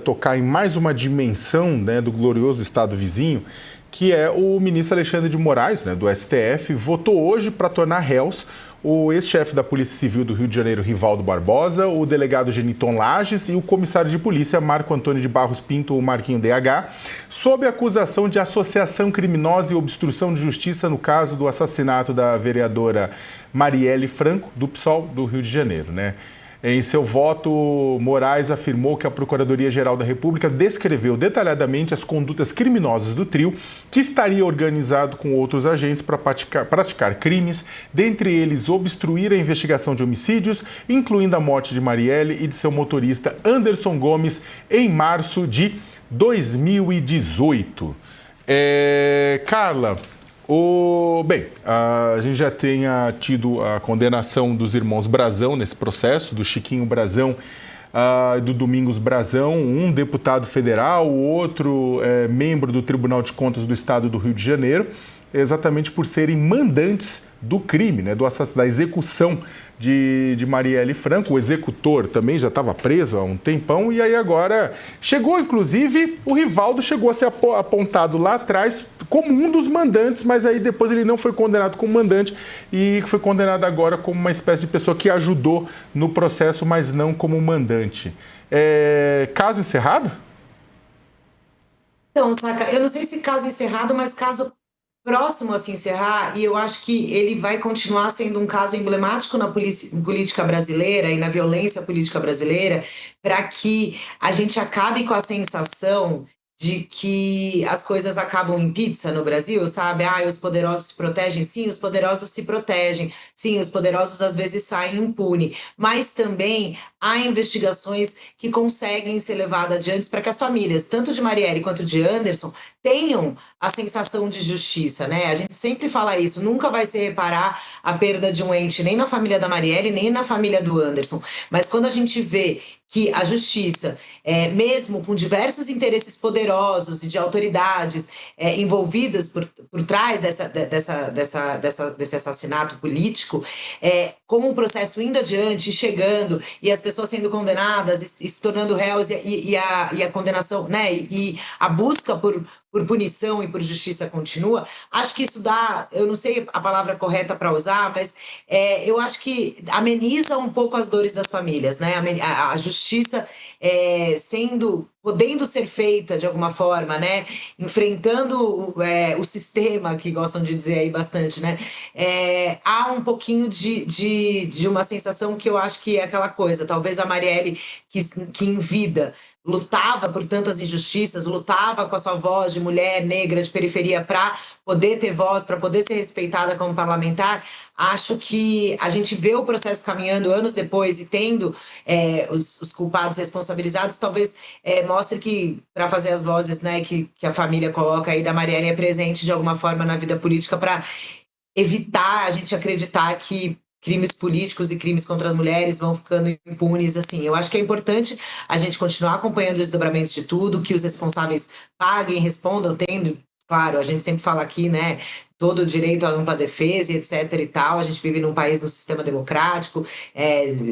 tocar em mais uma dimensão, né, do glorioso estado vizinho, que é o ministro Alexandre de Moraes, né, do STF, votou hoje para tornar réus o ex-chefe da Polícia Civil do Rio de Janeiro, Rivaldo Barbosa, o delegado Geniton Lages e o comissário de polícia, Marco Antônio de Barros Pinto, o Marquinho DH, sob acusação de associação criminosa e obstrução de justiça no caso do assassinato da vereadora Marielle Franco, do PSOL do Rio de Janeiro, né? Em seu voto, Moraes afirmou que a Procuradoria-Geral da República descreveu detalhadamente as condutas criminosas do trio, que estaria organizado com outros agentes para praticar crimes, dentre eles obstruir a investigação de homicídios, incluindo a morte de Marielle e de seu motorista Anderson Gomes, em março de 2018. Carla... Bem, a gente já tinha tido a condenação dos irmãos Brazão nesse processo, do Chiquinho Brazão e do Domingos Brazão, um deputado federal, o outro membro do Tribunal de Contas do Estado do Rio de Janeiro, exatamente por serem mandantes do crime, né, da execução de Marielle Franco. O executor também já estava preso há um tempão e aí agora chegou, inclusive, o Rivaldo chegou a ser apontado lá atrás como um dos mandantes, mas aí depois ele não foi condenado como mandante e foi condenado agora como uma espécie de pessoa que ajudou no processo, mas não como mandante. Caso encerrado? Então, Saca, eu não sei se caso encerrado, mas caso próximo a se encerrar, e eu acho que ele vai continuar sendo um caso emblemático na política brasileira e na violência política brasileira, para que a gente acabe com a sensação de que as coisas acabam em pizza no Brasil, sabe? Os poderosos se protegem. Sim, os poderosos se protegem. Sim, os poderosos às vezes saem impune. Mas também há investigações que conseguem ser levadas adiante para que as famílias, tanto de Marielle quanto de Anderson, tenham a sensação de justiça, né? A gente sempre fala isso, nunca vai se reparar a perda de um ente, nem na família da Marielle, nem na família do Anderson. Mas quando a gente vê que a justiça, mesmo com diversos interesses poderosos e de autoridades envolvidas por trás desse assassinato político, com o processo indo adiante, chegando, e as pessoas sendo condenadas e se tornando réus, e a condenação, né, e a busca por punição e por justiça continua, acho que isso dá, eu não sei a palavra correta para usar, mas eu acho que ameniza um pouco as dores das famílias, né? A justiça podendo ser feita de alguma forma, né? Enfrentando o sistema, que gostam de dizer aí bastante, né? Há um pouquinho de uma sensação que eu acho que é aquela coisa, talvez a Marielle, que em vida lutava por tantas injustiças, lutava com a sua voz de mulher negra de periferia para poder ter voz, para poder ser respeitada como parlamentar. Acho que a gente vê o processo caminhando anos depois e tendo os culpados responsabilizados, talvez mostre que, para fazer as vozes, né, que a família coloca aí da Marielle, é presente de alguma forma na vida política para evitar a gente acreditar que crimes políticos e crimes contra as mulheres vão ficando impunes, assim. Eu acho que é importante a gente continuar acompanhando os desdobramentos de tudo, que os responsáveis paguem, respondam, tendo, claro, a gente sempre fala aqui, né, todo o direito à ampla defesa, e etc e tal. A gente vive num país, num sistema democrático,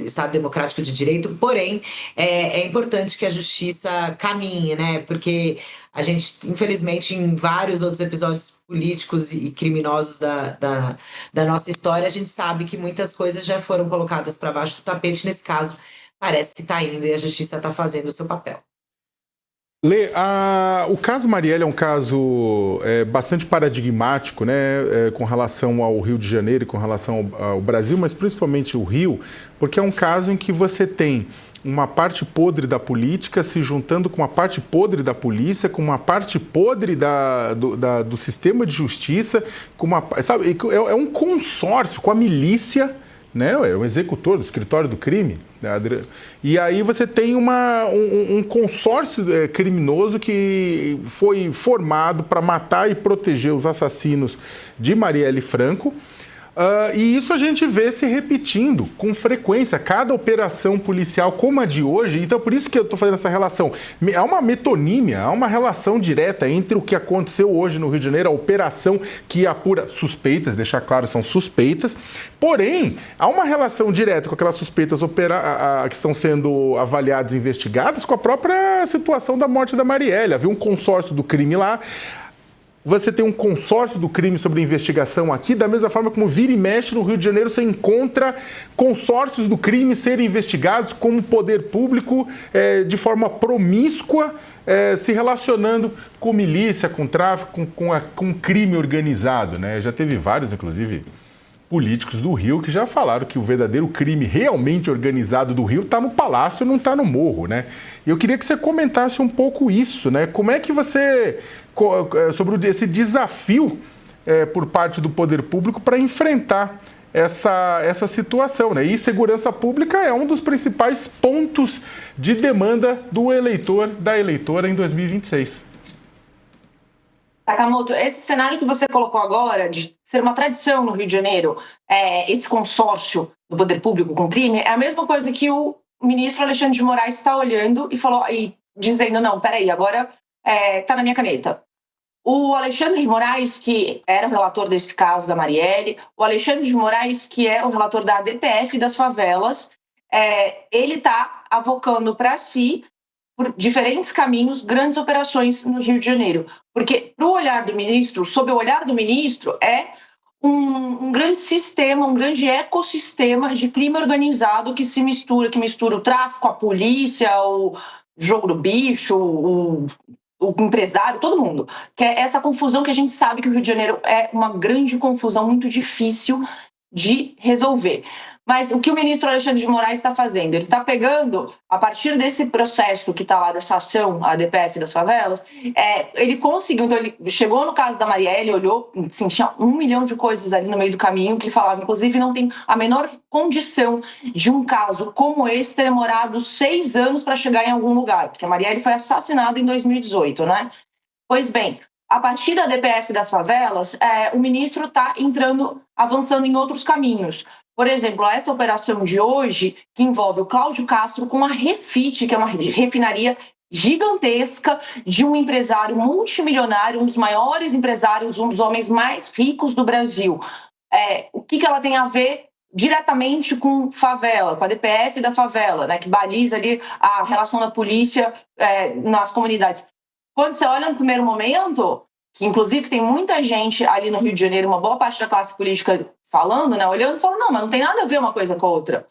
Estado democrático de direito, porém, é importante que a justiça caminhe, né, porque a gente, infelizmente, em vários outros episódios políticos e criminosos da nossa história, a gente sabe que muitas coisas já foram colocadas para baixo do tapete. Nesse caso, parece que está indo e a justiça está fazendo o seu papel. Lê, o caso Marielle é um caso bastante paradigmático, né, com relação ao Rio de Janeiro e com relação ao Brasil, mas principalmente o Rio, porque é um caso em que você tem uma parte podre da política se juntando com uma parte podre da polícia, com uma parte podre do sistema de justiça, sabe, é um consórcio com a milícia, né? É um executor do escritório do crime. E aí você tem um consórcio criminoso que foi formado para matar e proteger os assassinos de Marielle Franco. E isso a gente vê se repetindo com frequência, cada operação policial como a de hoje. Então, por isso que eu estou fazendo essa relação. Há uma metonímia, há uma relação direta entre o que aconteceu hoje no Rio de Janeiro, a operação que apura suspeitas, deixar claro, são suspeitas. Porém, há uma relação direta com aquelas suspeitas que estão sendo avaliadas e investigadas com a própria situação da morte da Marielle. Havia um consórcio do crime lá. Você tem um consórcio do crime sobre investigação aqui, da mesma forma como vira e mexe no Rio de Janeiro, você encontra consórcios do crime serem investigados como poder público de forma promíscua, se relacionando com milícia, com tráfico, com crime organizado, né? Já teve vários, inclusive, políticos do Rio que já falaram que o verdadeiro crime realmente organizado do Rio está no palácio, não está no morro, né? E eu queria que você comentasse um pouco isso, né? Como é que você... sobre esse desafio por parte do poder público para enfrentar essa situação, né? E segurança pública é um dos principais pontos de demanda do eleitor, da eleitora em 2026. Sakamoto, esse cenário que você colocou agora, de ser uma tradição no Rio de Janeiro, esse consórcio do poder público com crime, é a mesma coisa que o ministro Alexandre de Moraes está olhando e dizendo, não, peraí, agora está na minha caneta. O Alexandre de Moraes, que era o relator desse caso da Marielle, o Alexandre de Moraes, que é o relator da ADPF das favelas, ele está avocando para si, por diferentes caminhos, grandes operações no Rio de Janeiro. Porque, para o olhar do ministro, sob o olhar do ministro, é um grande sistema, um grande ecossistema de crime organizado que mistura o tráfico, a polícia, o jogo do bicho, o empresário, todo mundo. Que é essa confusão que a gente sabe que o Rio de Janeiro é uma grande confusão, muito difícil de resolver. Mas o que o ministro Alexandre de Moraes está fazendo? Ele está pegando, a partir desse processo que está lá dessa ação, a ADPF das favelas, ele conseguiu, então ele chegou no caso da Marielle, olhou, assim, tinha 1 milhão de coisas ali no meio do caminho que ele falava, inclusive não tem a menor condição de um caso como esse ter demorado 6 anos para chegar em algum lugar, porque a Marielle foi assassinada em 2018, né? Pois bem, a partir da ADPF das favelas, o ministro está avançando em outros caminhos. Por exemplo, essa operação de hoje, que envolve o Cláudio Castro com a Refit, que é uma refinaria gigantesca de um empresário multimilionário, um dos maiores empresários, um dos homens mais ricos do Brasil. O que ela tem a ver diretamente com favela, com a DPF da favela, né, que baliza ali a relação da polícia nas comunidades. Quando você olha no primeiro momento, que inclusive tem muita gente ali no Rio de Janeiro, uma boa parte da classe política falando, né, olhando e falando, não, mas não tem nada a ver uma coisa com a outra.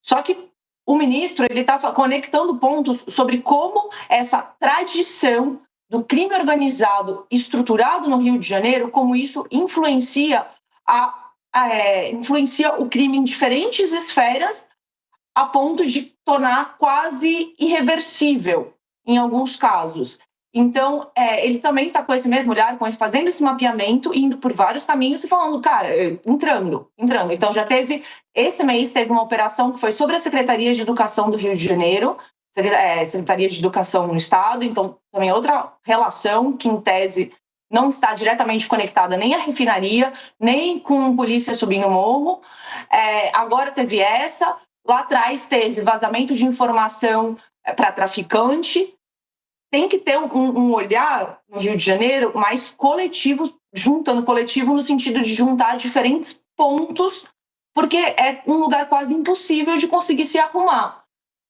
Só que o ministro está conectando pontos sobre como essa tradição do crime organizado estruturado no Rio de Janeiro, como isso influencia o crime em diferentes esferas a ponto de tornar quase irreversível em alguns casos. Então, ele também está com esse mesmo olhar, fazendo esse mapeamento, indo por vários caminhos e falando, cara, entrando. Então, esse mês teve uma operação que foi sobre a Secretaria de Educação do Rio de Janeiro, Secretaria de Educação no Estado, então também outra relação que, em tese, não está diretamente conectada nem à refinaria, nem com polícia subindo o morro. Agora teve essa, lá atrás teve vazamento de informação para traficante. Tem que ter um olhar no Rio de Janeiro mais coletivo, juntando coletivo no sentido de juntar diferentes pontos, porque é um lugar quase impossível de conseguir se arrumar.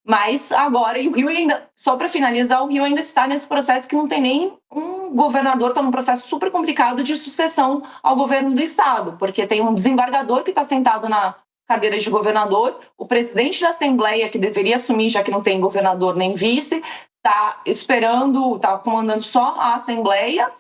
Mas agora, e o Rio ainda, só para finalizar, o Rio ainda está nesse processo que não tem nem um governador, está num processo super complicado de sucessão ao governo do estado, porque tem um desembargador que está sentado na cadeira de governador, o presidente da Assembleia, que deveria assumir, já que não tem governador nem vice, está esperando, está comandando só a Assembleia,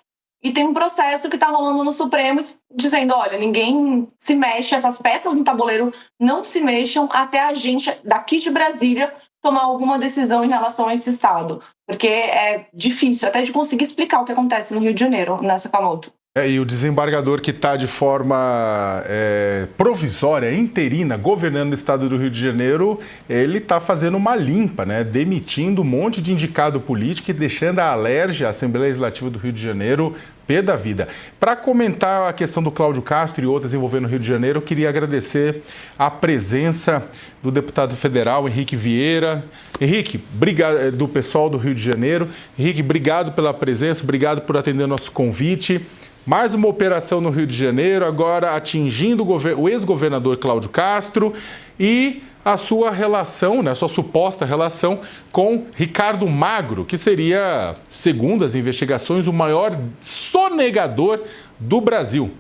e tem um processo que está rolando no Supremo dizendo, olha, ninguém se mexe, essas peças no tabuleiro não se mexam até a gente daqui de Brasília tomar alguma decisão em relação a esse estado. Porque é difícil até de conseguir explicar o que acontece no Rio de Janeiro, né, Sakamoto? E o desembargador que está de forma provisória, interina, governando o estado do Rio de Janeiro, ele está fazendo uma limpa, né? Demitindo um monte de indicado político e deixando a Alerj, a Assembleia Legislativa do Rio de Janeiro, Pé da vida. Para comentar a questão do Cláudio Castro e outras envolvendo o Rio de Janeiro, eu queria agradecer a presença do deputado federal Henrique Vieira. Henrique, obrigado, do pessoal do Rio de Janeiro. Henrique, obrigado pela presença, obrigado por atender nosso convite. Mais uma operação no Rio de Janeiro, agora atingindo o ex-governador Cláudio Castro e a sua relação, né, a sua suposta relação com Ricardo Magro, que seria, segundo as investigações, o maior sonegador do Brasil.